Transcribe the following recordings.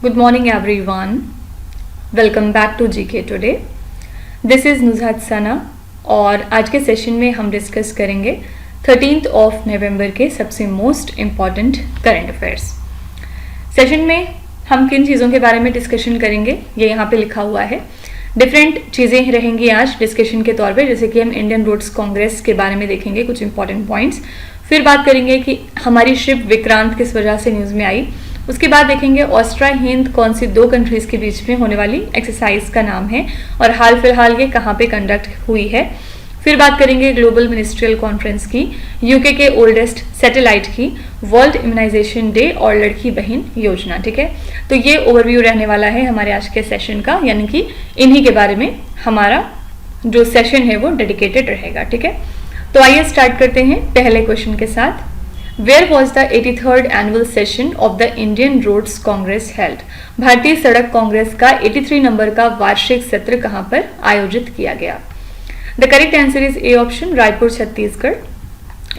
Good morning everyone. Welcome back to GK Today. This is नुज़हात सना और आज के session में हम डिस्कस करेंगे 13th ऑफ नवंबर के सबसे most important current affairs. Session में हम किन चीज़ों के बारे में डिस्कशन करेंगे ये यहाँ पे लिखा हुआ है। डिफरेंट चीज़ें रहेंगी आज डिस्कशन के तौर पे, जैसे कि हम इंडियन रोड्स कांग्रेस के बारे में देखेंगे कुछ इंपॉर्टेंट पॉइंट्स, फिर बात करेंगे कि हमारी शिप विक्रांत किस वजह से न्यूज़ में आई, उसके बाद देखेंगे ऑस्ट्रिया हिंद कौन सी दो कंट्रीज के बीच में होने वाली एक्सरसाइज का नाम है और हाल फिलहाल ये कहाँ पे कंडक्ट हुई है। फिर बात करेंगे ग्लोबल मिनिस्ट्रियल कॉन्फ्रेंस की, यूके के ओल्डेस्ट सैटेलाइट की, वर्ल्ड इम्यूनाइजेशन डे और लड़की बहन योजना। ठीक है, तो ये ओवरव्यू रहने वाला है हमारे आज के सेशन का, यानी कि इन्हीं के बारे में हमारा जो सेशन है वो डेडिकेटेड रहेगा। ठीक है, तो आइए स्टार्ट करते हैं पहले क्वेश्चन के साथ। Where was the 83rd annual session of the Indian Roads Congress held? भारतीय सड़क कांग्रेस का 83 नंबर का वार्षिक सत्र कहां पर आयोजित किया गया? The correct answer is A option, Raipur Chhattisgarh.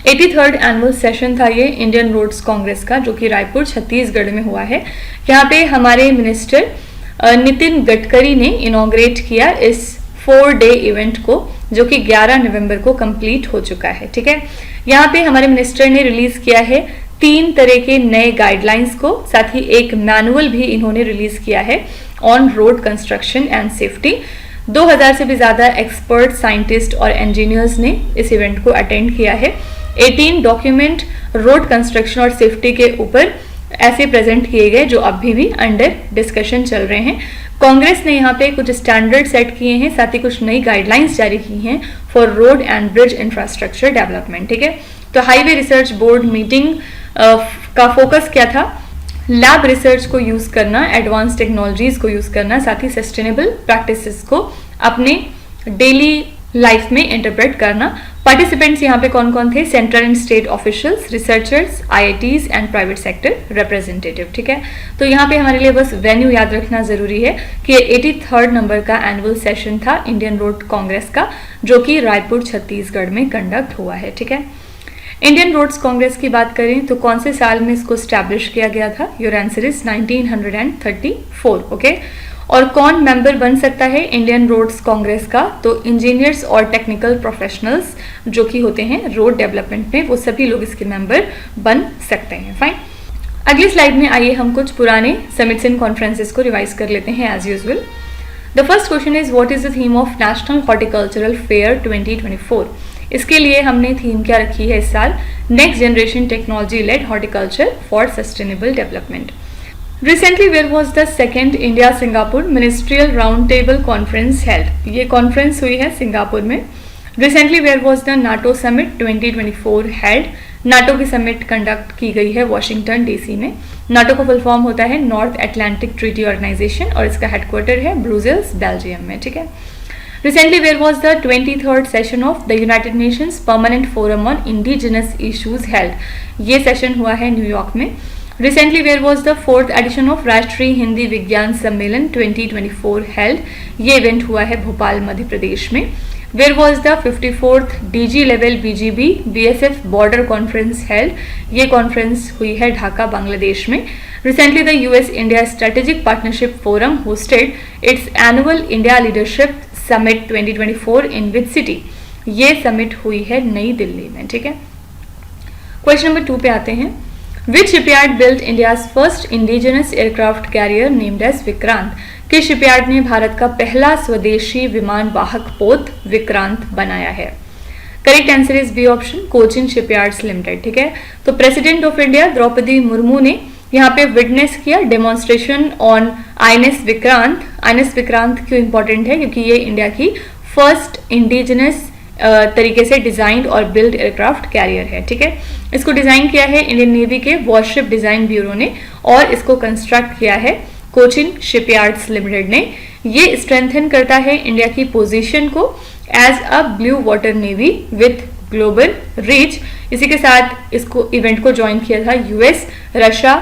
83rd annual session था ये इंडियन रोड्स कांग्रेस का, जो कि रायपुर छत्तीसगढ़ में हुआ है। यहाँ पे हमारे मिनिस्टर नितिन गडकरी ने इनॉग्रेट किया इस 4-डे इवेंट को, जो कि 11 नवंबर को कंप्लीट हो चुका है। ठीक है, यहाँ पे हमारे मिनिस्टर ने रिलीज किया है 3 तरह के नए गाइडलाइंस को, साथ ही एक मैनुअल भी इन्होंने रिलीज किया है on road construction and safety. 2000 से भी ज्यादा एक्सपर्ट साइंटिस्ट और इंजीनियर्स ने इस इवेंट को अटेंड किया है। 18 डॉक्यूमेंट रोड कंस्ट्रक्शन और सेफ्टी के ऊपर ऐसे प्रेजेंट किए गए जो अभी भी अंडर डिस्कशन चल रहे हैं। कांग्रेस ने यहाँ पे कुछ स्टैंडर्ड सेट किए हैं, साथ ही कुछ नई गाइडलाइंस जारी की हैं for road and bridge infrastructure development. ठीक है, तो हाईवे रिसर्च बोर्ड मीटिंग का फोकस क्या था? लैब रिसर्च को यूज करना, एडवांस टेक्नोलॉजीज को यूज करना, साथ ही सस्टेनेबल प्रैक्टिसेस को अपने डेली लाइफ में इंटरप्रेट करना। पार्टिसिपेंट्स यहाँ पे कौन कौन थे? Central and state officials, researchers, IITs and private sector representative. ठीक है, तो यहाँ पे हमारे लिए बस वेन्यू याद रखना जरूरी है कि 83rd नंबर का एनुअल सेशन था इंडियन रोड कांग्रेस का, जो कि रायपुर छत्तीसगढ़ में कंडक्ट हुआ है। ठीक है, इंडियन रोड्स कांग्रेस की बात करें तो कौन से साल में इसको स्टैब्लिश किया गया था? Your answer is 1934। ओके, और कौन मेंबर बन सकता है इंडियन रोड्स कांग्रेस का? तो इंजीनियर्स और टेक्निकल प्रोफेशनल्स जो कि होते हैं रोड डेवलपमेंट में, वो सभी लोग इसके मेंबर बन सकते हैं। फाइन, अगली स्लाइड में आइए हम कुछ पुराने समिट्स एंड कॉन्फ्रेंसेस को रिवाइज कर लेते हैं as usual. The first question is what is the theme of national horticultural fair 2024? इसके लिए हमने थीम क्या रखी है इस साल? Next generation technology led horticulture for sustainable development. Recently, where was the second India-Singapore Ministerial Roundtable Conference held? ये conference हुई है सिंगापुर में। Recently, where was the NATO Summit 2024 held? NATO की समिट कंडक्ट की गई है वॉशिंगटन डीसी में। NATO का फुल फॉर्म होता है नॉर्थ अटलांटिक ट्रीटी ऑर्गेनाइजेशन और इसका हेडक्वार्टर है ब्रुसेल्स, बेल्जियम में। ठीक है, Recently, where was the 23rd session of the United Nations Permanent Forum on Indigenous Issues held? ये सेशन हुआ है न्यूयॉर्क में। Recently, where was the 4th edition of राष्ट्रीय हिंदी विज्ञान सम्मेलन 2024 held? ये इवेंट हुआ है भोपाल, मध्य प्रदेश में। Where was the 54th DG level BGB BSF border conference held? ये कॉन्फ्रेंस हुई है ढाका, बांग्लादेश में। Recently, the US India Strategic Partnership Forum hosted its annual India Leadership Summit 2024 in which city? ये समिट हुई है नई दिल्ली में। ठीक है, क्वेश्चन नंबर 2 पे आते हैं। Which shipyard built India's first indigenous aircraft carrier named as Vikrant? किस शिपयार्ड ने भारत का पहला स्वदेशी विमान वाहक पोत विक्रांत बनाया है? Correct answer is B option, Cochin shipyards limited. ठीक है, तो president of India Droupadi Murmu ने यहाँ पे विटनेस किया demonstration on INS Vikrant. INS Vikrant क्यों इंपॉर्टेंट है? क्योंकि ये इंडिया की फर्स्ट इंडिजिनस तरीके से डिजाइंड और बिल्ड एयरक्राफ्ट कैरियर है। ठीक है, इसको डिजाइन किया है इंडियन नेवी के वॉरशिप डिजाइन ब्यूरो ने और इसको कंस्ट्रक्ट किया है कोचिन शिपयार्ड्स लिमिटेड ने। ये स्ट्रेंथन करता है इंडिया की पोजीशन को as a blue water navy with global reach. इसी के साथ इसको इवेंट को ज्वाइन किया था US, Russia,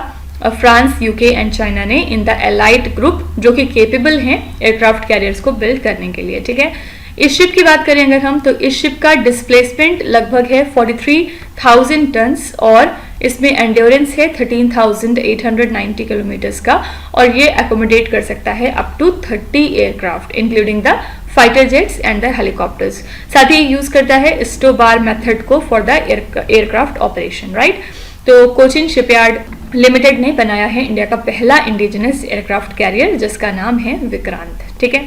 France, UK and China ने इन द एलाइट ग्रुप, जो कि केपेबल हैं एयरक्राफ्ट कैरियर्स को बिल्ड करने के लिए। ठीक है, इस शिप की बात करें अगर हम, तो इस शिप का डिस्प्लेसमेंट लगभग है 43,000 टन्स और इसमें एंड्योरेंस है 13,890 किलोमीटर्स का और ये एकोमोडेट कर सकता है up to 30 aircraft including the fighter jets and the helicopters. साथ ही यूज करता है स्टोबार मेथड को for the aircraft operation, right. तो कोचिन शिपयार्ड लिमिटेड ने बनाया है इंडिया का पहला इंडिजिनस एयरक्राफ्ट कैरियर जिसका नाम है विक्रांत, ठीक है।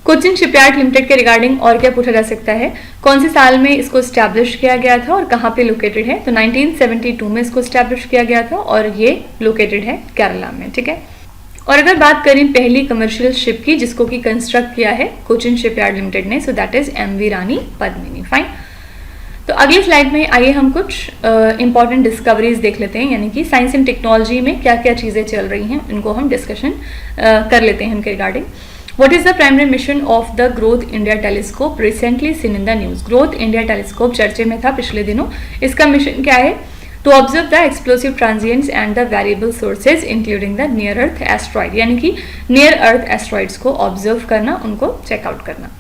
कोचिन शिपयार्ड लिमिटेड के रिगार्डिंग और क्या पूछा जा सकता है, कौन से साल में इसको स्टैब्लिश किया गया था और कहाँ पे लोकेटेड है, तो 1972 में इसको स्टैब्लिश किया गया था और ये लोकेटेड है केरला में, ठीक है। और अगर बात करें पहली कमर्शियल शिप की जिसको कि कंस्ट्रक्ट किया है कोचिन शिपयार्ड लिमिटेड ने, so that is MV Rani Padmini, fine. तो अगली स्लाइड में आइए हम कुछ इंपॉर्टेंट डिस्कवरीज देख लेते हैं, यानी कि साइंस एंड टेक्नोलॉजी में क्या क्या चीजें चल रही हैं इनको हम डिस्कशन कर लेते हैं इनके regarding. What is the primary mission of the Growth India Telescope recently seen in the news? Growth India Telescope चर्चे में था पिछले दिनों। इसका मिशन क्या है? To observe the explosive transients and the variable sources including the near earth asteroid, यानी कि near earth asteroids को observe करना, उनको check out करना।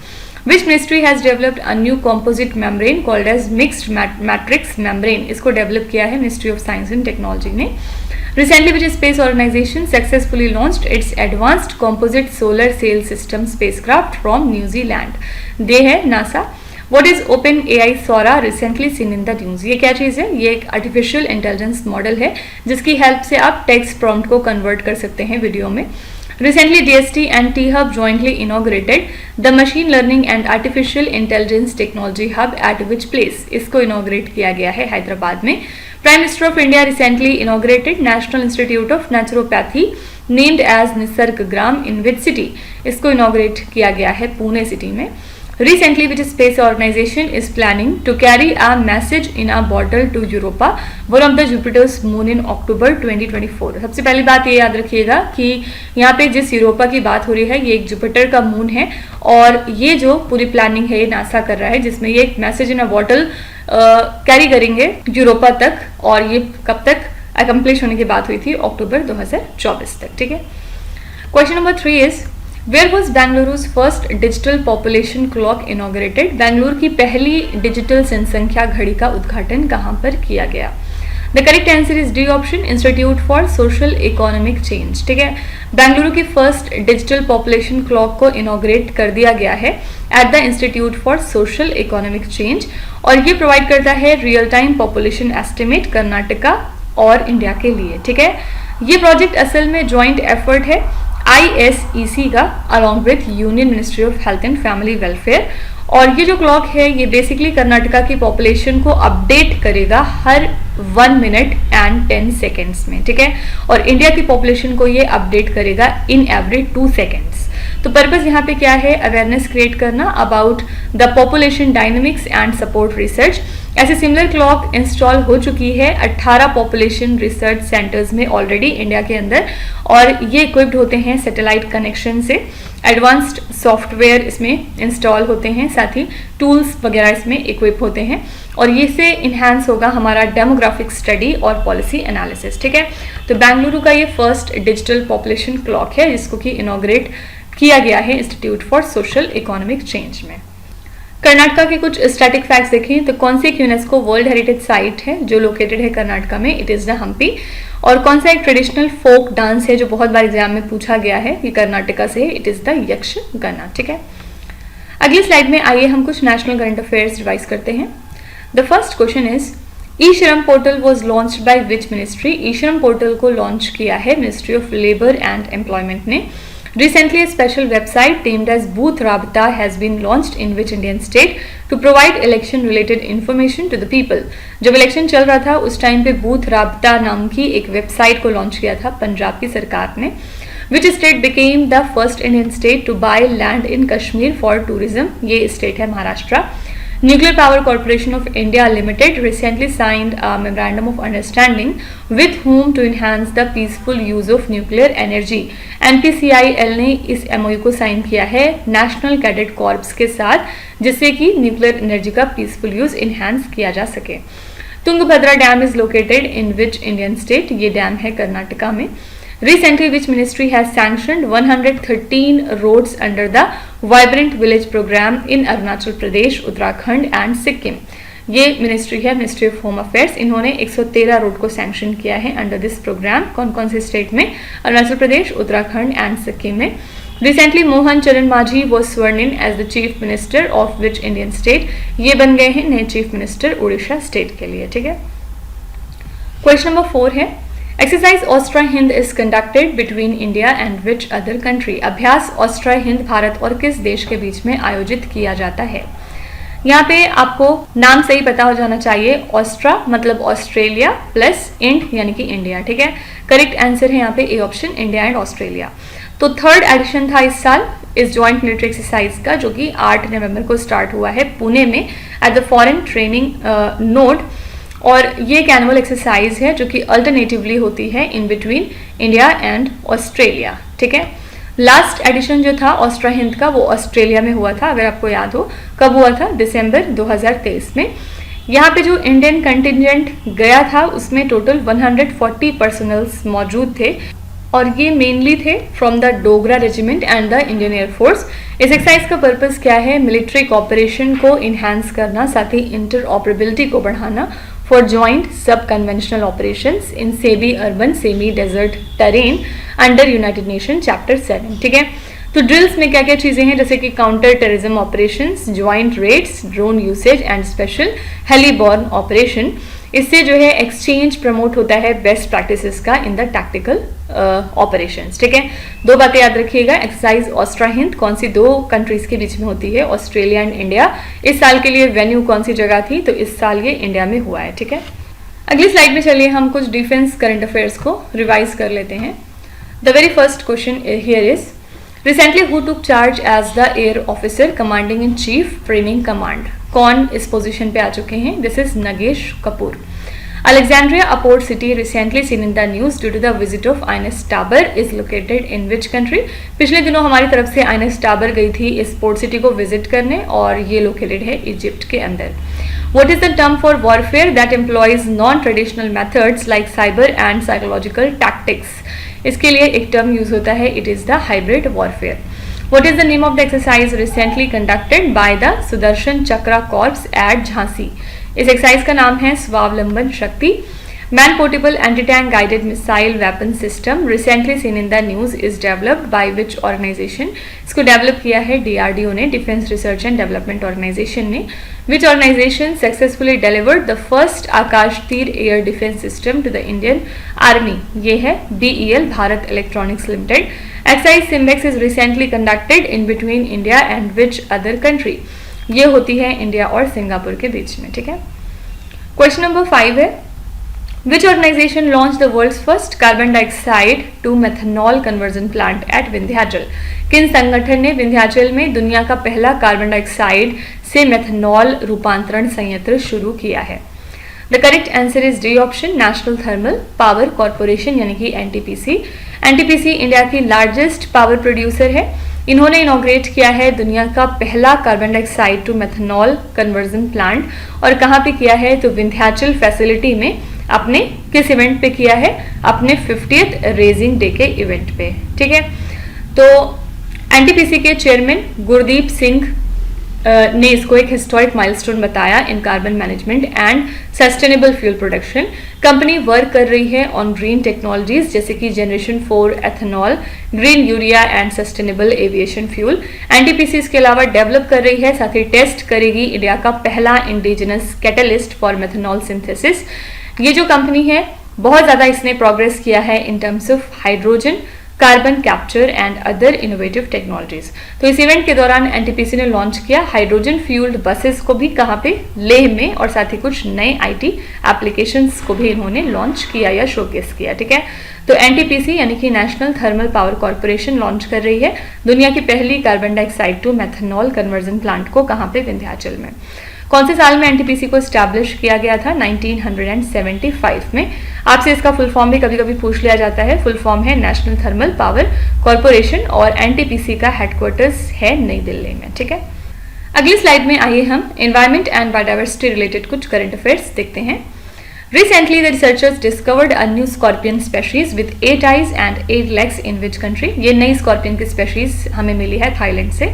Which ministry has developed a new composite membrane called as mixed matrix membrane? इसको develop किया है Ministry of Science and Technology ने। Recently, which space organization successfully launched its advanced composite solar sail system spacecraft from New Zealand? दे है NASA। What is OpenAI Sora recently seen in the news? ये क्या चीज़ है? ये एक artificial intelligence model है जिसकी help से आप टेक्स्ट प्रॉम्प्ट को कन्वर्ट कर सकते हैं वीडियो में। Recently, DST and T-Hub jointly inaugurated the Machine Learning and Artificial Intelligence Technology Hub at which place? इसको इनॉग्रेट किया गया है हैदराबाद में। Prime Minister of India recently inaugurated National Institute of Naturopathy named as Nisarg Gram in which city? इसको inaugurate किया गया है Pune city में। Recently, which space organization is planning to carry a message in a bottle to Europa, one of the Jupiter's moon in October 2024? सबसे पहली बात ये याद रखिएगा कि यहाँ पे जिस यूरोपा की बात हो रही है ये एक जुपिटर का मून है और ये जो पूरी प्लानिंग है ये नासा कर रहा है जिसमें ये एक मैसेज इन अ बॉटल कैरी करेंगे यूरोपा तक और ये कब तक अकम्प्लिश होने की बात हुई थी, अक्टूबर 2024 तक, ठीक है। Question number 3 is where was Bengaluru's first digital population clock inaugurated? Bengaluru की पहली डिजिटल जनसंख्या घड़ी का उद्घाटन कहाँ पर किया गया? The correct answer is D option, institute for social economic change, ठीक है। बेंगलुरु की फर्स्ट डिजिटल पॉपुलेशन क्लॉक को इनॉग्रेट कर दिया गया है at the institute for social economic change और ये प्रोवाइड करता है real time population estimate Karnataka और इंडिया के लिए, ठीक है। ये प्रोजेक्ट असल में ज्वाइंट एफर्ट है ISEC का along with union ministry of health and family welfare और ये जो क्लॉक है ये बेसिकली कर्नाटका की पॉपुलेशन को अपडेट करेगा हर 1 मिनट एंड 10 सेकेंड्स में, ठीक है। और इंडिया की पॉपुलेशन को ये अपडेट करेगा इन एवरी 2 सेकेंड्स। तो पर्पस यहाँ पे क्या है? अवेयरनेस क्रिएट करना about the population dynamics and support research. ऐसे सिमिलर क्लॉक इंस्टॉल हो चुकी है 18 पॉपुलेशन रिसर्च सेंटर्स में ऑलरेडी इंडिया के अंदर और ये इक्विप्ड होते हैं सैटेलाइट कनेक्शन से। एडवांस्ड सॉफ्टवेयर इसमें इंस्टॉल होते हैं, साथ ही टूल्स वगैरह इसमें इक्विप होते हैं और ये से इन्हांस होगा हमारा डेमोग्राफिक स्टडी और पॉलिसी एनालिसिस, ठीक है। तो बेंगलुरु का ये फर्स्ट डिजिटल पॉपुलेशन क्लॉक है जिसको कि इनॉग्रेट किया गया है institute for social economic change में। कर्नाटका के कुछ स्टैटिक फैक्ट्स देखें तो कौन सी एक यूनेस्को वर्ल्ड हेरिटेज साइट है जो लोकेटेड है कर्नाटका में? It is the Hampi. और कौन सा एक ट्रेडिशनल फोक डांस है जो बहुत बार एग्जाम में पूछा गया है कि कर्नाटका से? इट इज द यक्षगाना, ठीक है। अगली स्लाइड में आइए हम कुछ नेशनल करंट अफेयर्स रिवाइज करते हैं। The first question is e-Shram portal was launched by which ministry? E-Shram portal को लॉन्च किया है ministry of labour and employment ने। Recently, a special website named as Booth Rabita has been launched in which Indian state to provide election-related information to the people. जब election चल रहा था उस टाइम पे बूथ राबता नाम की एक वेबसाइट को लॉन्च किया था पंजाब की सरकार ने। Which state became the first Indian state to buy land in Kashmir for tourism? ये स्टेट है Maharashtra. Nuclear Power Corporation of India Limited recently signed a memorandum of understanding with whom to enhance the peaceful use of nuclear energy. NPCIL ने इस MOU को sign किया है national cadet corps के साथ जिससे कि न्यूक्लियर एनर्जी का पीसफुल यूज इन्हांस किया जा सके। Tungabhadra dam is located in which Indian state? ये डैम है कर्नाटका में। Recently, which ministry has sanctioned 113 roads under the Vibrant Village program in Arunachal Pradesh, Uttarakhand and Sikkim? ये मिनिस्ट्री है, ministry of home affairs. इन्होंने 113 road को sanction किया है under this programme. कौन कौन से स्टेट में? अरुणाचल प्रदेश, उत्तराखंड एंड सिक्किम में। Recently Mohan Charan Majhi was sworn in as the chief minister of which Indian state? ये बन गए हैं नए चीफ मिनिस्टर उड़ीसा स्टेट के लिए। ठीक है, क्वेश्चन नंबर 4 है exercise Austra Hind is conducted between India and which other country? अभ्यास ऑस्ट्रा हिंद भारत और किस देश के बीच में आयोजित किया जाता है? यहाँ पे आपको नाम सही पता हो जाना चाहिए। ऑस्ट्रा मतलब ऑस्ट्रेलिया प्लस इंड यानी कि इंडिया। ठीक है, करेक्ट आंसर है यहाँ पे A option, India and Australia. तो थर्ड एडिशन था इस साल इस जॉइंट मिलिट्री एक्सरसाइज का, जो कि 8 नवंबर को स्टार्ट हुआ है पुणे में at the foreign training node. और ये एक एनुअल एक्सरसाइज है जो कि अल्टरनेटिवली होती है इन बिटवीन इंडिया एंड ऑस्ट्रेलिया। ठीक है, लास्ट एडिशन जो था ऑस्ट्रा हिंद का वो ऑस्ट्रेलिया में हुआ था, अगर आपको याद हो। कब हुआ था? दिसंबर 2023 में। यहाँ पे जो इंडियन कंटिजेंट गया था उसमें टोटल 140 पर्सनल्स मौजूद थे और ये मेनली थे from the Dogra regiment and the Indian air force. इस एक्सरसाइज का पर्पस क्या है? मिलिट्री कॉपरेशन को इन्हांस करना, साथ ही इंटर ऑपरेबिलिटी को बढ़ाना for joint sub-conventional operations in semi-urban, semi-desert terrain under United Nations Chapter 7। ठीक है, तो ड्रिल्स में क्या क्या चीजें हैं, जैसे कि counter terrorism operations, joint raids, drone usage and special heliborne operation. इससे जो है एक्सचेंज प्रमोट होता है बेस्ट प्रैक्टिसेस का इन द टैक्टिकल ऑपरेशंस। ठीक है, दो बातें याद रखिएगा। एक्सरसाइज ऑस्ट्रा हिंद कौन सी दो कंट्रीज के बीच में होती है? Australia and India. इस साल के लिए वेन्यू कौन सी जगह थी? तो इस साल ये इंडिया में हुआ है। ठीक है, अगली स्लाइड में चलिए हम कुछ डिफेंस करंट अफेयर्स को रिवाइज कर लेते हैं। The very first question here is recently who took charge as the air officer commanding in chief training command? कौन इस पोजीशन पे आ चुके हैं? This is Nagesh Kapoor. Alexandria, a port city recently seen in the news due to the visit of Ines Tabor, is located in which country? पिछले दिनों हमारी तरफ से Ines Tabor गई थी इस पोर्ट सिटी को विजिट करने और ये लोकेटेड है इजिप्ट के अंदर। What is the term for warfare that employs non-traditional methods like cyber and psychological tactics? इसके लिए एक टर्म यूज होता है, it is the hybrid warfare. What is the name of the exercise recently conducted by the Sudarshan Chakra Corps at Jhansi? इस exercise का नाम है Swavlamban Shakti. Man portable anti tank guided missile weapon system recently seen in the news is developed by which organisation? इसको develop किया है DRDO ने, defence research and development organisation ने। Which organisation successfully delivered the first Akash Teer air defence system to the Indian army? ये है BEL, Bharat electronics limited. Exercise SIMBEX is recently conducted in between India and which other country? ये होती है India और Singapore के बीच में। ठीक है, क्वेश्चन नंबर 5 है which organisation launch the world's first carbon dioxide to methanol conversion plant at Vindhyachal? किन संगठन ने विंध्याचल में दुनिया का पहला कार्बन डाइऑक्साइड से मेथनॉल रूपांतरण संयंत्र शुरू किया है? The correct answer is D option, national thermal power corporation यानी कि NTPC। NTPC इंडिया की लार्जेस्ट पावर प्रोड्यूसर है। इन्होंने इनॉग्रेट किया है दुनिया का पहला carbon dioxide to methanol conversion plant. और कहाँ पे किया है? तो विंध्याचल फैसिलिटी में। अपने किस इवेंट पे किया है? अपने 50th रेजिंग डे के इवेंट पे। ठीक है, तो NTPC के चेयरमैन गुरदीप सिंह ने इसको एक हिस्टोरिक माइलस्टोन बताया in carbon management and sustainable fuel production. Company work कर रही है ऑन ग्रीन टेक्नोलॉजीज जैसे कि generation 4 ethanol, green urea and sustainable aviation fuel. NTPC इसके अलावा डेवलप कर रही है, साथ ही टेस्ट करेगी इंडिया का पहला indigenous catalyst for methanol synthesis. ये जो कंपनी है बहुत ज़्यादा इसने प्रोग्रेस किया है in terms of hydrogen, carbon capture and other innovative technologies. तो इस इवेंट के दौरान NTPC ने लॉन्च किया हाइड्रोजन फ्यूल्ड बसेस को भी, कहाँ पे? लेह में। और साथ ही कुछ नए IT एप्लीकेशंस को भी इन्होंने लॉन्च किया या शोकेस किया। ठीक है, तो NTPC यानी कि national thermal power corporation launch कर रही है दुनिया की पहली carbon dioxide to methanol conversion plant को। कहाँ पे? विंध्याचल में। कौन से साल में NTPC को स्टैब्लिश किया गया था? 1975 में। आपसे इसका फुल फॉर्म भी कभी कभी पूछ लिया जाता है। फुल फॉर्म है नेशनल थर्मल पावर कॉर्पोरेशन और NTPC का हेडक्वार्टर्स है नई दिल्ली में। ठीक है, अगली स्लाइड में आइए हम एनवायरमेंट एंड बायोडाइवर्सिटी रिलेटेड कुछ करंट अफेयर्स देखते हैं। Recently, the researchers discovered a new scorpion species with 8 eyes and 8 legs in which country? ये नई स्कॉर्पियन की स्पेशीज हमें मिली है थाईलैंड से।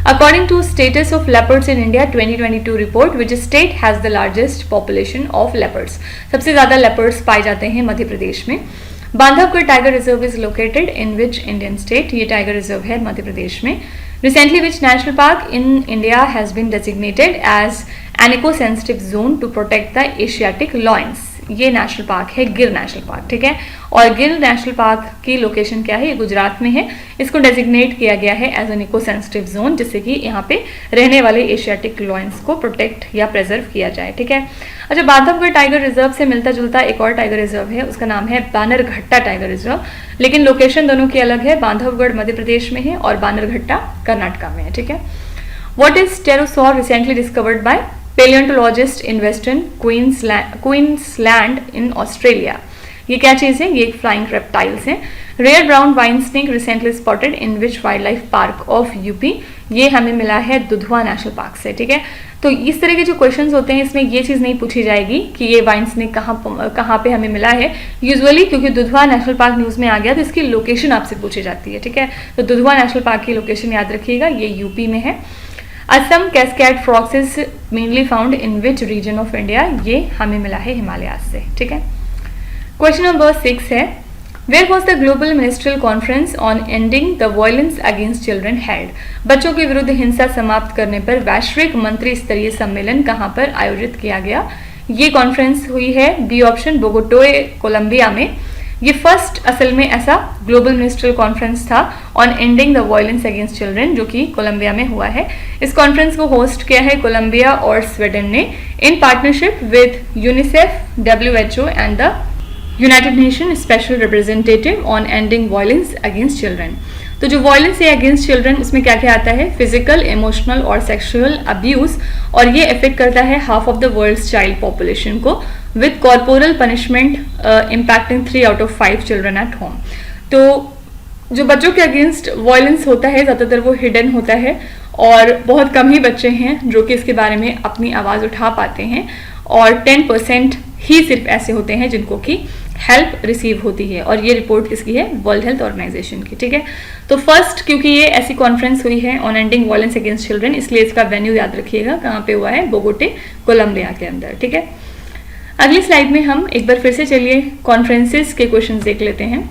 According to status of leopards in India 2022 report, which state has the largest population of leopards? सबसे ज़्यादा leopards पाए जाते हैं मध्य प्रदेश में। Bandhavgarh tiger reserve is located in which Indian state? ये टाइगर रिजर्व है मध्य प्रदेश में। Recently which national park in India has been designated as an eco sensitive zone to protect the Asiatic lions? ये नेशनल पार्क है Gir national park, ठीक है। और गिर national park की लोकेशन क्या है? ये गुजरात में है। इसको डेजिग्नेट किया गया है as an eco sensitive zone, जिससे कि यहाँ पे रहने वाले एशियाटिक लॉयंस को प्रोटेक्ट या प्रिजर्व किया जाए, ठीक है। अच्छा, बांधवगढ़ टाइगर रिजर्व से मिलता जुलता एक और टाइगर रिजर्व है, उसका नाम है बानरघट्टा टाइगर रिजर्व, लेकिन लोकेशन दोनों की अलग है। बांधवगढ़ मध्य प्रदेश में है और बानरघट्टा कर्नाटका में है, ठीक है। What is pterosaur recently discovered by paleontologist in western Queensland in Australia? ये क्या चीज़ है? ये एक फ्लाइंग रेप्टाइल्स हैं। Rare brown vine snake recently spotted in which wild life park of UP? ये हमें मिला है दुधवा नेशनल पार्क से, ठीक है। तो इस तरह के जो क्वेश्चंस होते हैं इसमें ये चीज़ नहीं पूछी जाएगी कि ये वाइन स्नेक कहाँ पे हमें मिला है यूजुअली, क्योंकि दुधवा नेशनल पार्क न्यूज़ में आ गया तो इसकी लोकेशन आपसे पूछी जाती है, ठीक है। तो दुधवा नेशनल पार्क की लोकेशन याद रखिएगा, ये यूपी में है। Assam cascade frogs is mainly found in which region of India? ये हमें मिला है हिमालय से, ठीक है। क्वेश्चन नंबर 6 है, where was the global ministerial conference on ending the violence against children held? बच्चों के विरुद्ध हिंसा समाप्त करने पर वैश्विक मंत्री स्तरीय सम्मेलन कहाँ पर आयोजित किया गया? ये कॉन्फ्रेंस हुई है बी ऑप्शन बोगोटोए कोलंबिया में। ये फर्स्ट असल में ऐसा ग्लोबल मिनिस्ट्रियल कॉन्फ्रेंस था on ending the violence against children, जो कि कोलंबिया में हुआ है। इस कॉन्फ्रेंस को होस्ट किया है कोलंबिया और स्वीडन ने in partnership with UNICEF, WHO and the United nation special representative on ending violence against children. तो जो वायलेंस है अगेंस्ट चिल्ड्रन, उसमें क्या क्या आता है? फिजिकल, इमोशनल और सेक्सुअल अब्यूज, और ये इफेक्ट करता है half of the world's child population को, with corporal punishment impacting 3 out of 5 children at home. तो जो बच्चों के अगेंस्ट वायलेंस होता है ज़्यादातर वो हिडन होता है, और बहुत कम ही बच्चे हैं जो कि इसके बारे में अपनी आवाज़ उठा पाते हैं, और 10% ही सिर्फ ऐसे होते हैं जिनको कि हेल्प रिसीव होती है। और ये रिपोर्ट किसकी है? वर्ल्ड हेल्थ ऑर्गेनाइजेशन की, ठीक है। तो फर्स्ट, क्योंकि ये ऐसी कॉन्फ्रेंस हुई है on ending violence against children, इसलिए इसका वेन्यू याद रखिएगा, कहाँ पे हुआ है? बोगोटे कोलंबिया के अंदर, ठीक है। अगली स्लाइड में हम एक बार फिर से चलिए कॉन्फ्रेंसेस के क्वेश्चन देख लेते हैं।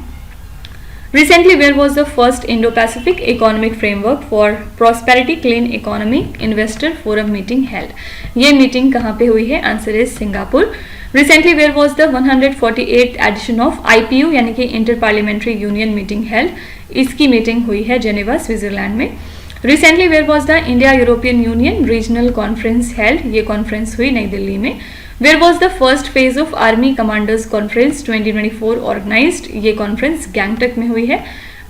Recently, where was the first Indo-Pacific Economic Framework for Prosperity Clean Economy Investor Forum meeting held? ये मीटिंग कहाँ पे हुई है? Answer is Singapore. Recently, where was the 148th edition of IPU यानी कि inter parliamentary union meeting held? इसकी meeting हुई है जेनेवा, स्विट्जरलैंड में। Recently, where was the India European Union Regional Conference held? ये कॉन्फ्रेंस हुई नई दिल्ली में। Where was the first phase of Army Commanders Conference 2024 organized? ये कॉन्फ्रेंस गैंगटक में हुई है।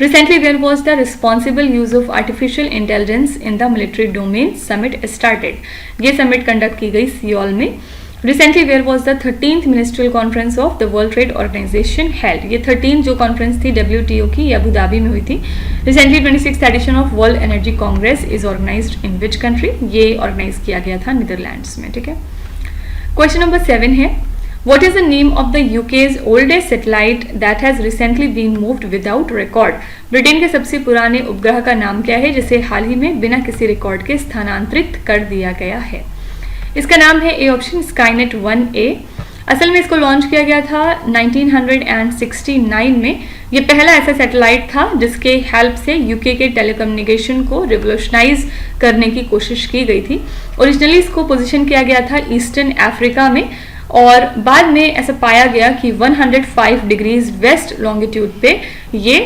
Recently, where was the Responsible Use of Artificial Intelligence in the Military Domain Summit started? ये summit conduct की गई सियोल में। Recently, where was the 13th Ministerial Conference of the World Trade Organization held? ये 13 जो conference थी WTO की, ये Abu Dhabi में हुई थी। Recently, 26th edition of World Energy Congress is organized in which country? ये ऑर्गेनाइज किया गया था नीदरलैंड्स में, ठीक है। क्वेश्चन नंबर 7 है, what is the name of the UK's oldest satellite that has recently been moved without record? Britain के सबसे पुराने उपग्रह का नाम क्या है जिसे हाल ही में बिना किसी रिकॉर्ड के स्थानांतरित कर दिया गया है? इसका नाम है ए ऑप्शन स्काईनेट 1A। असल में इसको लॉन्च किया गया था 1969 में। ये पहला ऐसा सैटेलाइट था जिसके हेल्प से यूके के टेलीकम्युनिकेशन को रिवोल्यूशनाइज करने की कोशिश की गई थी। ओरिजिनली इसको पोजीशन किया गया था ईस्टर्न अफ्रीका में, और बाद में ऐसा पाया गया कि 105 डिग्रीज वेस्ट लॉन्गिट्यूड पे ये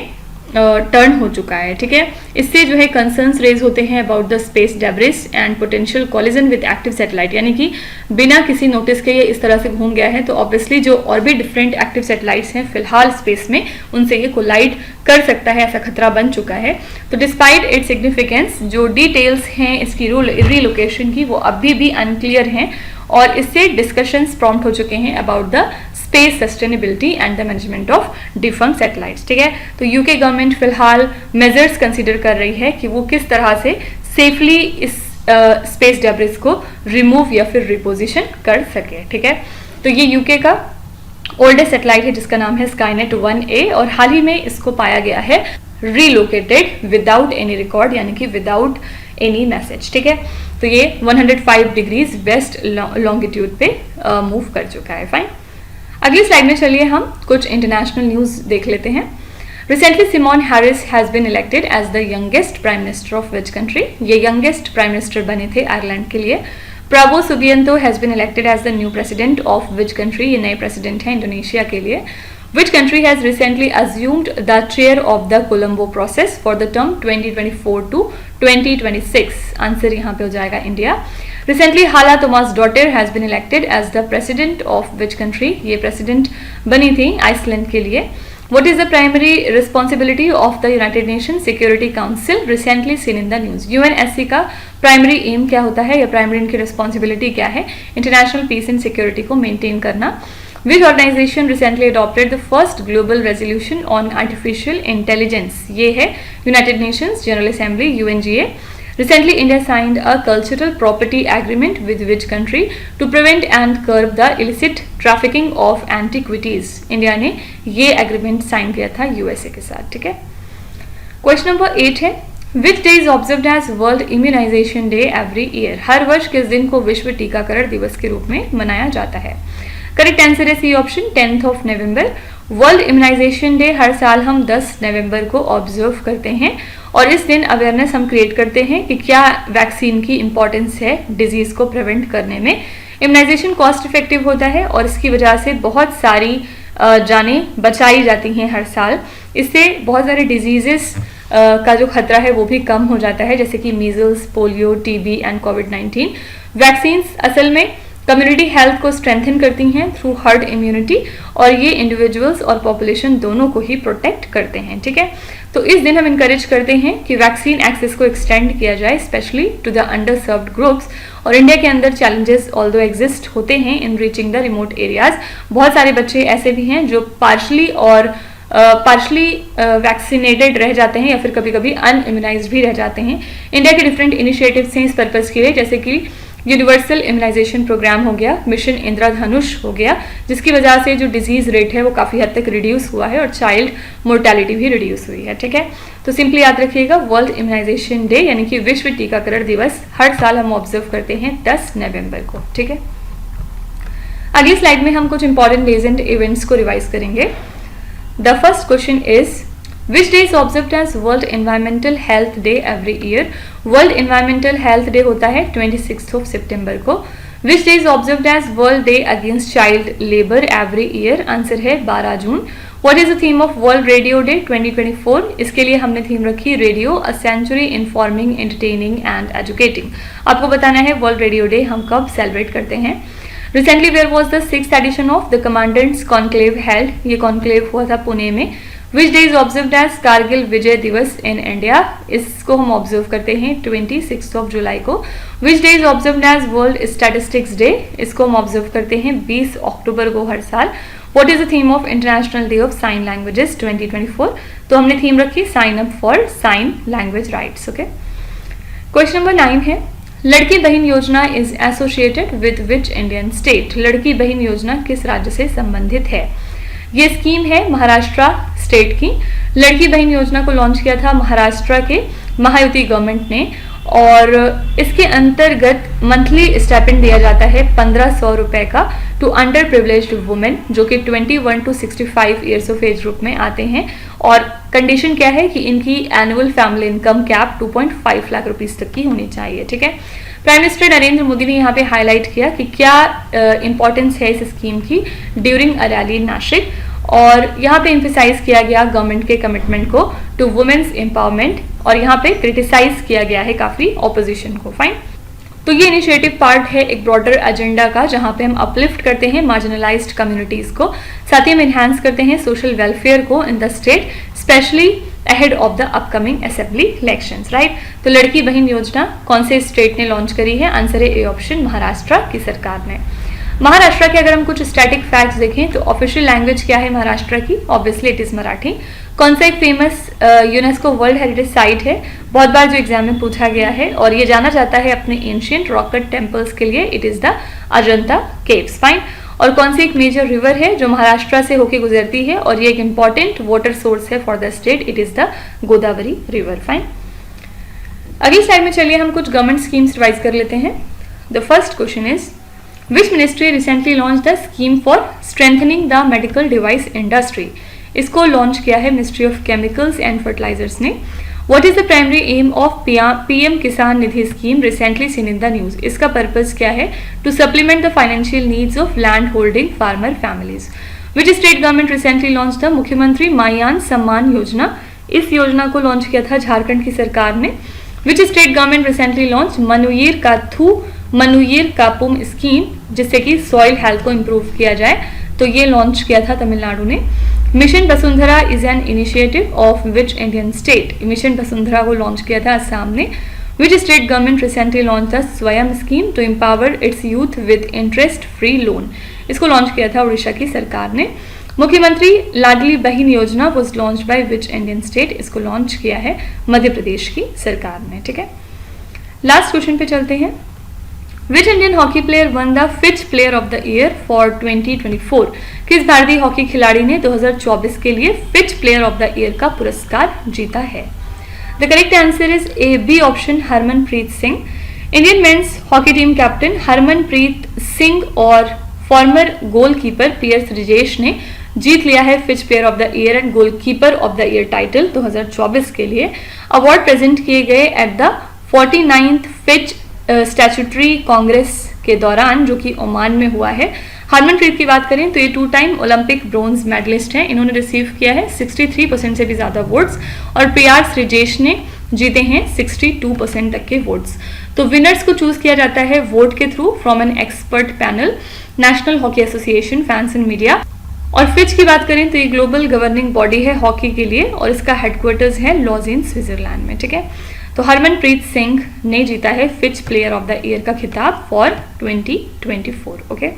टर्न हो चुका है, ठीक है। इससे जो है कंसर्न्स रेज होते हैं about the space debris and potential collision with active satellite, यानी कि बिना किसी नोटिस के ये इस तरह से घूम गया है, तो ऑब्वियसली जो और भी डिफरेंट एक्टिव सैटेलाइट्स हैं फिलहाल स्पेस में, उनसे ये कोलाइड कर सकता है, ऐसा खतरा बन चुका है। तो डिस्पाइट इट्स सिग्निफिकेंस, जो डिटेल्स हैं इसकी रीलोकेशन की वो अभी भी अनक्लियर हैं, और इससे डिस्कशंस प्रॉम्प्ट हो चुके हैं about the space sustainability and the management of defunct satellites, ठीक है। तो यूके गवर्नमेंट फिलहाल मेजर्स कंसीडर कर रही है कि वो किस तरह से सेफली इस स्पेस डेब्रिस को रिमूव या फिर रिपोजिशन कर सके, ठीक है। तो ये यूके का ओल्डेस्ट सैटेलाइट है जिसका नाम है स्काईनेट 1A, और हाल ही में इसको पाया गया है रीलोकेटेड विदाउट एनी रिकॉर्ड, यानी कि विदाउट एनी मैसेज, ठीक है। तो ये 105 डिग्रीज वेस्ट लॉन्गिट्यूड पे मूव कर चुका है, फाइन। अगली स्लाइड में चलिए हम कुछ इंटरनेशनल न्यूज देख लेते हैं। Recently Simon Harris has been elected as the youngest prime minister of which country. ये यंगेस्ट प्राइम मिनिस्टर बने थे आयरलैंड के लिए। Prabowo Subianto has been elected as the new president of which country. ये नए प्रेसिडेंट हैं Indonesia के लिए। Which country has recently assumed the chair of the Colombo process for the term 2024 to 2026? Answer यहाँ पे हो जाएगा India. Recently, Hala Thomas Dottir has been elected as the president of which country? ये president बनी थी Iceland के लिए। What is the primary responsibility of the United Nations Security Council? Recently seen in the news. UNSC का primary aim क्या होता है या प्राइमरी इनकी रिस्पॉन्सिबिलिटी क्या है? इंटरनेशनल पीस एंड सिक्योरिटी को मेंटेन करना। Which organization recently adopted the first global resolution on artificial intelligence? ये है United Nations General Assembly UNGA. Recently, India signed a cultural property agreement with which country to prevent and curb the illicit trafficking of antiquities? India ने ये agreement sign किया था USA के साथ, ठीक है। क्वेश्चन नंबर 8 है Which day is observed as World Immunization Day every year? हर वर्ष किस दिन को विश्व टीकाकरण दिवस के रूप में मनाया जाता है? करेक्ट आंसर है C option 10th of November। World immunisation day हर साल हम 10 नवंबर को ऑब्जर्व करते हैं और इस दिन अवेयरनेस हम क्रिएट करते हैं कि क्या वैक्सीन की इंपॉर्टेंस है डिजीज को प्रिवेंट करने में। इम्यूनाइजेशन कॉस्ट इफेक्टिव होता है और इसकी वजह से बहुत सारी जानें बचाई जाती हैं हर साल। इससे बहुत सारे डिजीजेस का जो खतरा है वो भी कम हो जाता है, जैसे कि measles, polio, TB and covid. Vaccines असल में कम्युनिटी हेल्थ को स्ट्रेंथन करती हैं थ्रू हर्ड इम्यूनिटी और ये इंडिविजुअल्स और पॉपुलेशन दोनों को ही प्रोटेक्ट करते हैं, ठीक है। तो इस दिन हम इनकरेज करते हैं कि वैक्सीन एक्सेस को एक्सटेंड किया जाए specially to the under served groups. और इंडिया के अंदर चैलेंजेस ऑल्दो एग्जिस्ट होते हैं in reaching the remote areas. बहुत सारे बच्चे ऐसे भी हैं जो पार्शली वैक्सीनेटेड रह जाते हैं या फिर कभी कभी अनइम्यूनाइज्ड भी रह जाते हैं। इंडिया के डिफरेंट इनिशिएटिव्स हैं इस पर्पज के लिए, जैसे कि यूनिवर्सल इम्यूनाइजेशन प्रोग्राम हो गया, मिशन इंद्रधनुष हो गया, जिसकी वजह से जो डिजीज रेट है वो काफ़ी हद तक रिड्यूस हुआ है और चाइल्ड मोर्टेलिटी भी रिड्यूस हुई है, ठीक है। तो सिंपली याद रखिएगा वर्ल्ड इम्यूनाइजेशन डे यानी कि विश्व टीकाकरण दिवस हर साल हम ऑब्जर्व करते हैं 10 नवंबर को, ठीक है। अगली स्लाइड में हम कुछ इंपॉर्टेंट डेज एंड इवेंट्स को रिवाइज करेंगे। The first question is Which day is observed as World Environmental Health Day every year? World Environmental Health Day होता है 26th of September को। Which day is observed as World Day Against Child Labour every year? Answer है 12 जून। What is the theme of World Radio Day 2024? इसके लिए हमने theme रखी radio a century informing, entertaining and educating. आपको बताना है world radio day हम कब सेलिब्रेट करते हैं। Recently where was the 6th edition of the Commandants Conclave held? ये कॉन्क्लेव हुआ था पुणे में। Which day is observed as Kargil विजय दिवस in India? इसको हम ऑब्जर्व करते हैं 26th of July को। Which day is observed as World Statistics Day? इसको हम ऑब्जर्व करते हैं 20 अक्टूबर को हर साल। What is the theme of International Day of Sign Languages 2024? तो हमने थीम रखी sign up for sign language rights, okay. Question number 9 है Ladki Bahin Yojana is associated with which Indian state? Ladki Bahin योजना किस राज्य से संबंधित है? ये स्कीम है महाराष्ट्र स्टेट की। लड़की बहन योजना को लॉन्च किया था महाराष्ट्र के महायुति गवर्नमेंट ने और इसके अंतर्गत मंथली स्टाइपेंड दिया जाता है 1500 रुपए का टू अंडर प्रिविलेज्ड वुमेन जो कि 21 to 65 years of age group में आते हैं। और कंडीशन क्या है कि इनकी annual family income cap 2.5 lakh rupees तक की होनी चाहिए, ठीक है। प्राइम मिनिस्टर नरेंद्र मोदी ने यहाँ पे हाईलाइट किया कि क्या इंपॉर्टेंस है इस स्कीम की ड्यूरिंग अ रैली इन नासिक और यहाँ पे एम्फेसाइज किया गया गवर्नमेंट के कमिटमेंट को टू वुमेन्स एम्पावरमेंट और यहाँ पे क्रिटिसाइज किया गया है काफी ऑपोजिशन को, फाइन। तो ये इनिशिएटिव पार्ट है एक ब्रॉडर एजेंडा का जहाँ पे हम अपलिफ्ट करते हैं मार्जिनलाइज्ड कम्युनिटीज को, साथ ही हम एनहांस करते हैं सोशल वेलफेयर को in the state specially ahead of the upcoming assembly elections, right. तो लड़की बहन योजना कौन से स्टेट ने लॉन्च करी है? आंसर है ए ऑप्शन महाराष्ट्र की सरकार ने। महाराष्ट्र के अगर हम कुछ स्टैटिक फैक्ट्स देखें तो ऑफिशियल लैंग्वेज क्या है महाराष्ट्र की? Obviously it is Marathi. कौन सा एक famous UNESCO world heritage site है? बहुत बार जो एग्जाम में पूछा गया है और ये जाना जाता है अपने एंशिएंट रॉक कट टेम्पल्स के लिए, it is the Ajanta caves, fine. और कौन सी एक मेजर रिवर है जो महाराष्ट्र से होकर गुजरती है और ये एक इंपॉर्टेंट वाटर सोर्स है for the state, it is the Godavari river, fine. अगली स्लाइड में चलिए हम कुछ गवर्नमेंट स्कीम्स रिवाइज कर लेते हैं। The first question is which ministry recently launch the scheme for strengthening the medical device industry. इसको लॉन्च किया है ministry of chemicals and fertilisers ने। What is the primary aim of PM Kisan Nidhi scheme recently seen in the news. इसका purpose क्या है? To supplement the financial needs of land holding farmer families. Which state government recently launch the Mukhyamantri Maiyan Samman Yojana. इस योजना को लॉन्च किया था झारखंड की सरकार ने। Which state government recently launch Manuyir Kappom scheme, जिससे कि सॉइल हेल्थ को इम्प्रूव किया जाए, तो ये लॉन्च किया था तमिलनाडु ने। Mission Vasundhara is an initiative of which Indian state. Mission Vasundhara को लॉन्च किया था असम ने। Which state government recently launch the Swayam scheme to empower its youth with interest free loan. इसको लॉन्च किया था उड़ीसा की सरकार ने। मुख्यमंत्री लाडली बहन योजना was launch by which Indian state. इसको लॉन्च किया है मध्य प्रदेश की सरकार ने। ठीक है, लास्ट क्वेश्चन पे चलते हैं। Which Indian hockey player won the FIH player of the year for 2024। किस भारतीय हॉकी खिलाड़ी ने 2024 के लिए FIH player of the year का पुरस्कार जीता है? The correct answer is A, B option, Harmanpreet Singh. Indian men's hockey team captain Harmanpreet Singh और फॉर्मर गोलकीपर पीएस रिजेश ने जीत लिया है FIH player of the year and goalkeeper of the year title 2024 के लिए। अवार्ड प्रेजेंट किए गए at the 49th Fitch statutory Congress के दौरान, जो कि ओमान में हुआ है। हरमनप्रीत की बात करें तो ये 2 टाइम ओलंपिक ब्रोंज मेडलिस्ट हैं। इन्होंने रिसीव किया है 63% से भी ज्यादा वोट्स और पीआर रिजेश ने जीते हैं 62% तक के वोट्स। तो विनर्स को चूज किया जाता है वोट के through from an expert panel, national hockey association, fans and media. और फिच की बात करें तो ये ग्लोबल गवर्निंग बॉडी है हॉकी के लिए और इसका हेडक्वार्टर्स है लॉजिन, स्विट्जरलैंड में। ठीक है, तो हरमनप्रीत सिंह ने जीता है FIH player of the year का खिताब फॉर 2024। ओके,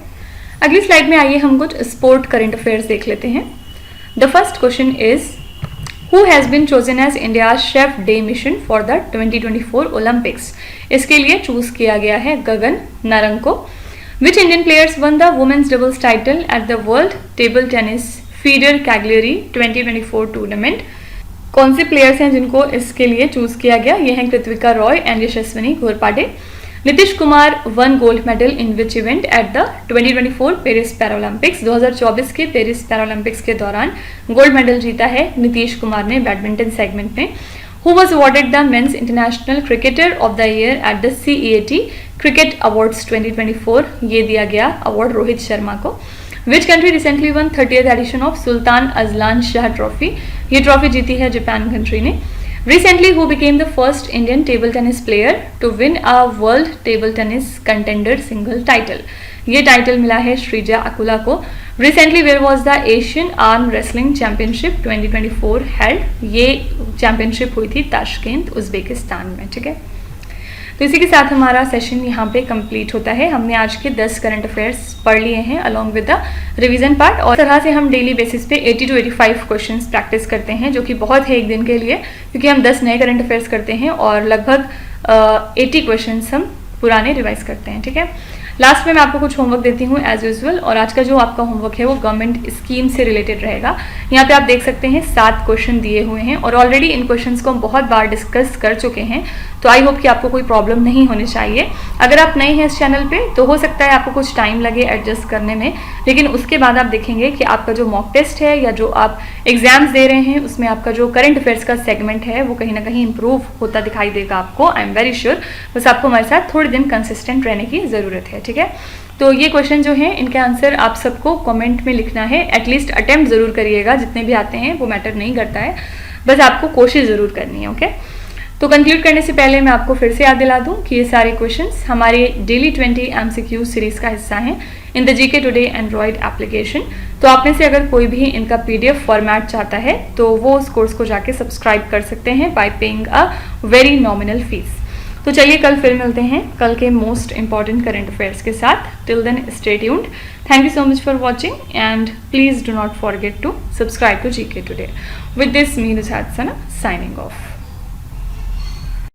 अगली स्लाइड में आइए हम कुछ स्पोर्ट करंट अफेयर्स देख लेते हैं। The first question is who has been chosen as India chef de mission for the 2024 Olympics. इसके लिए चूज किया गया है गगन नारंग को। Which Indian players won the women's doubles title at the world table tennis feeder Cagliari 2024 tournament. कौन से players हैं जिनको इसके लिए चूज किया गया? ये हैं Krittika Roy and Yashaswini Ghorpade. Nitesh Kumar won gold medal in which event at the 2024 Paris Paralympics. 2024 के पेरिस पैरालंपिक्स के दौरान गोल्ड मेडल जीता है नीतीश कुमार ने बैडमिंटन सेगमेंट में। Who was awarded the Men's International Cricketer of the Year at the CEAT Cricket Awards 2024? ये दिया गया अवार्ड रोहित शर्मा को। Which country recently won 30th edition of Sultan Azlan Shah Trophy? ये trophy जीती है जापान कंट्री ने। Recently, who became the first Indian table tennis player to win a World Table Tennis Contender single title? ये title मिला है श्रीजा अकुला को। Recently, where was the Asian Arm Wrestling Championship 2024 held? ये championship हुई थी ताशकेंत, Uzbekistan में। ठीक है, तो इसी के साथ हमारा सेशन यहाँ पे कंप्लीट होता है। हमने आज के 10 करंट अफेयर्स पढ़ लिए हैं along with the revision part. और तरह से हम डेली बेसिस पे 80 to 85 क्वेश्चंस प्रैक्टिस करते हैं, जो कि बहुत है एक दिन के लिए, क्योंकि हम 10 नए करंट अफेयर्स करते हैं और लगभग 80 क्वेश्चंस हम पुराने रिवाइज करते हैं। ठीक है, लास्ट में मैं आपको कुछ होमवर्क देती हूँ एज यूजुअल। और आज का जो आपका होमवर्क है वो गवर्नमेंट स्कीम से रिलेटेड रहेगा। यहाँ पे आप देख सकते हैं 7 क्वेश्चन दिए हुए हैं और ऑलरेडी इन क्वेश्चंस को हम बहुत बार डिस्कस कर चुके हैं, तो आई होप कि आपको कोई प्रॉब्लम नहीं होनी चाहिए। अगर आप नए हैं इस चैनल पे तो हो सकता है आपको कुछ टाइम लगे एडजस्ट करने में, लेकिन उसके बाद आप देखेंगे कि आपका जो मॉक टेस्ट है या जो आप एग्जाम्स दे रहे हैं उसमें आपका जो करंट अफेयर्स का सेगमेंट है वो कहीं ना कहीं इंप्रूव होता दिखाई देगा आपको। I am very sure. बस आपको हमारे साथ थोड़े दिन कंसिस्टेंट रहने की ज़रूरत है। ठीक है, तो ये क्वेश्चन जो हैं इनके आंसर आप सबको कमेंट में लिखना है। एटलीस्ट अटेम्प्ट जरूर करिएगा, जितने भी आते हैं वो मैटर नहीं करता है, बस आपको कोशिश जरूर करनी है। ओके, तो कंक्लूड करने से पहले मैं आपको फिर से याद दिला दूं कि ये सारे क्वेश्चंस हमारे डेली 20 MCQ सीरीज का हिस्सा हैं in the GK today Android application. तो आप में से अगर कोई भी इनका PDF फॉर्मेट चाहता है तो वो उस कोर्स को जाके सब्सक्राइब कर सकते हैं bye paying a very nominal fees. तो चलिए कल फिर मिलते हैं कल के मोस्ट इंपॉर्टेंट करंट अफेयर्स के साथ। Till then stay tuned. Thank you so much for watching and please do not forget to subscribe to GK today. With this me Nuzhat Sana signing of.